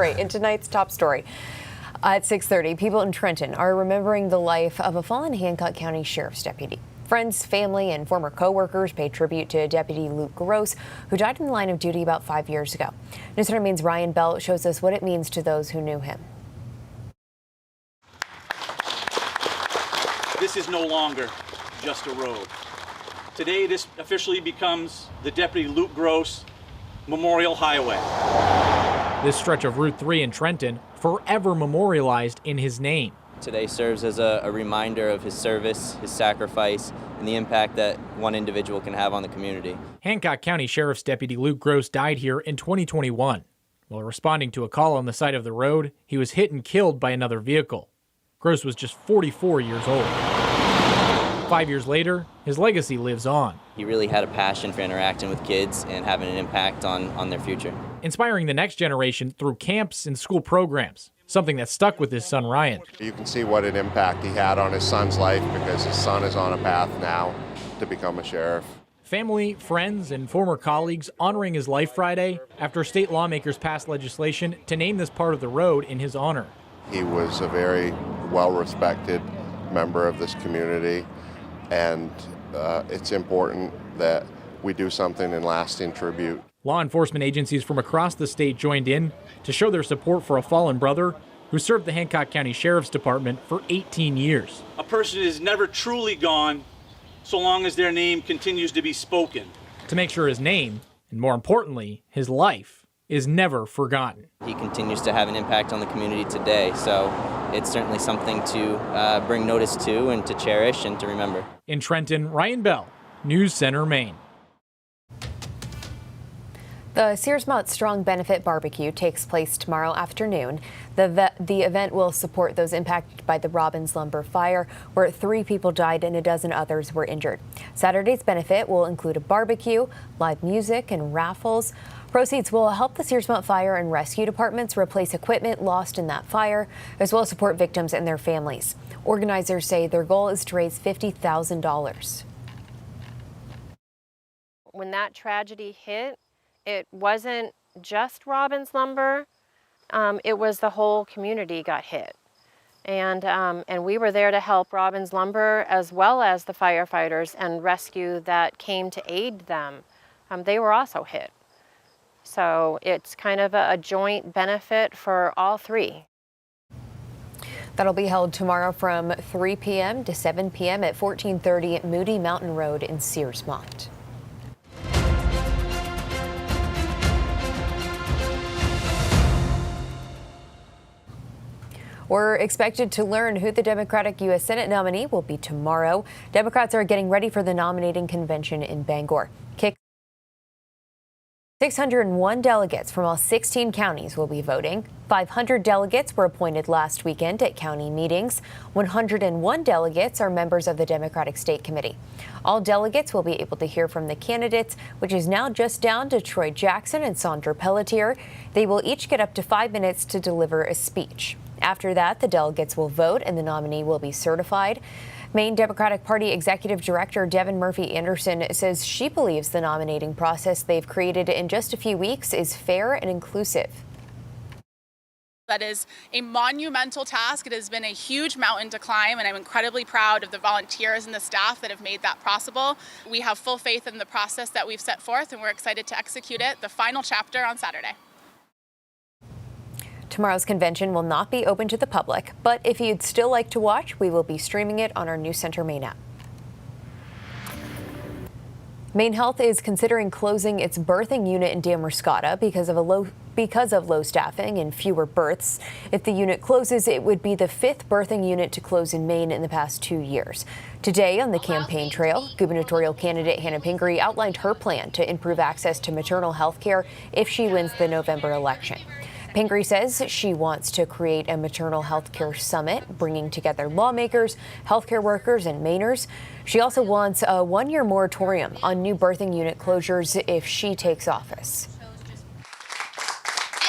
story, in tonight's top story. At 6:30, people in Trenton are remembering the life of a fallen Hancock County Sheriff's deputy. Friends, family, and former co-workers paid tribute to Deputy Luke Gross, who died in the line of duty about 5 years ago. CENTER Maine's Ryan Bell shows us what it means to those who knew him. This is no longer just a road. Today, this officially becomes the Deputy Luke Gross Memorial Highway. This stretch of Route 3 in Trenton forever memorialized in his name. Today serves as a reminder of his service, his sacrifice, and the impact that one individual can have on the community. Hancock County Sheriff's Deputy Luke Gross died here in 2021. While responding to a call on the side of the road, he was hit and killed by another vehicle. Gross was just 44 years old. 5 years later, his legacy lives on. He really had a passion for interacting with kids and having an impact on their future. Inspiring the next generation through camps and school programs, something that stuck with his son Ryan. You can see what an impact he had on his son's life because his son is on a path now to become a sheriff. Family, friends, and former colleagues honoring his life Friday after state lawmakers passed legislation to name this part of the road in his honor. He was a very well-respected member of this community, and it's important that we do something in lasting tribute. Law enforcement agencies from across the state joined in to show their support for a fallen brother who served the Hancock County Sheriff's Department for 18 years. A person is never truly gone so long as their name continues to be spoken. To make sure his name, and more importantly, his life, is never forgotten. He continues to have an impact on the community today, so it's certainly something to bring notice to and to cherish and to remember. In Trenton, Ryan Bell, News Center, Maine. The Searsmont Strong Benefit Barbecue takes place tomorrow afternoon. The event will support those impacted by the Robbins Lumber fire, where 3 people died and a dozen others were injured. Saturday's benefit will include a barbecue, live music, and raffles. Proceeds will help the Searsmont Fire and Rescue Departments replace equipment lost in that fire, as well as support victims and their families. Organizers say their goal is to raise $50,000. When that tragedy hit, it wasn't just Robbins Lumber, it was the whole community got hit. And we were there to help Robbins Lumber as well as the firefighters and rescue that came to aid them. They were also hit. So it's kind of a joint benefit for all 3. That'll be held tomorrow from 3 p.m. to 7 p.m. at 1430 Moody Mountain Road in Searsmont. We're expected to learn who the Democratic U.S. Senate nominee will be tomorrow. Democrats are getting ready for the nominating convention in Bangor. 601 delegates from all 16 counties will be voting. 500 delegates were appointed last weekend at county meetings. 101 delegates are members of the Democratic State Committee. All delegates will be able to hear from the candidates, which is now just down to Troy Jackson and Sandra Pelletier. They will each get up to 5 minutes to deliver a speech. After that, the delegates will vote and the nominee will be certified. Maine Democratic Party Executive Director Devin Murphy Anderson says she believes the nominating process they've created in just a few weeks is fair and inclusive. That is a monumental task. It has been a huge mountain to climb, and I'm incredibly proud of the volunteers and the staff that have made that possible. We have full faith in the process that we've set forth, and we're excited to execute it, the final chapter on Saturday. Tomorrow's convention will not be open to the public, but if you'd still like to watch, we will be streaming it on our new CENTER Maine app. Maine Health is considering closing its birthing unit in Damascotta because of low staffing and fewer births. If the unit closes, it would be the 5th birthing unit to close in Maine in the past 2 years. Today on the campaign trail, gubernatorial candidate Hannah Pingree outlined her plan to improve access to maternal health care if she wins the November election. Pingree says she wants to create a maternal health care summit, bringing together lawmakers, healthcare workers, and Mainers. She also wants a 1-year moratorium on new birthing unit closures if she takes office.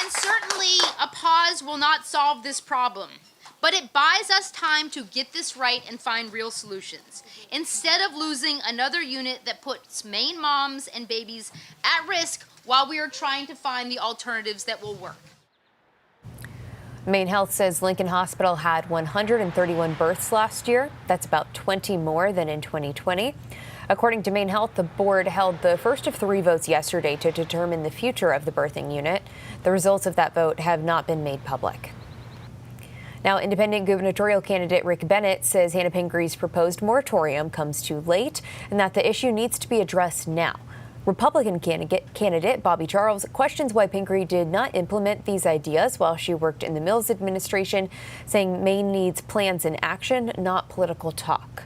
And certainly a pause will not solve this problem, but it buys us time to get this right and find real solutions, instead of losing another unit that puts Maine moms and babies at risk while we are trying to find the alternatives that will work. Maine Health says Lincoln Hospital had 131 births last year. That's about 20 more than in 2020. According to Maine Health, the board held the first of 3 votes yesterday to determine the future of the birthing unit. The results of that vote have not been made public. Now, independent gubernatorial candidate Rick Bennett says Hannah Pingree's proposed moratorium comes too late and that the issue needs to be addressed now. Republican candidate Bobby Charles questions why Pingree did not implement these ideas while she worked in the Mills administration, saying Maine needs plans in action, not political talk.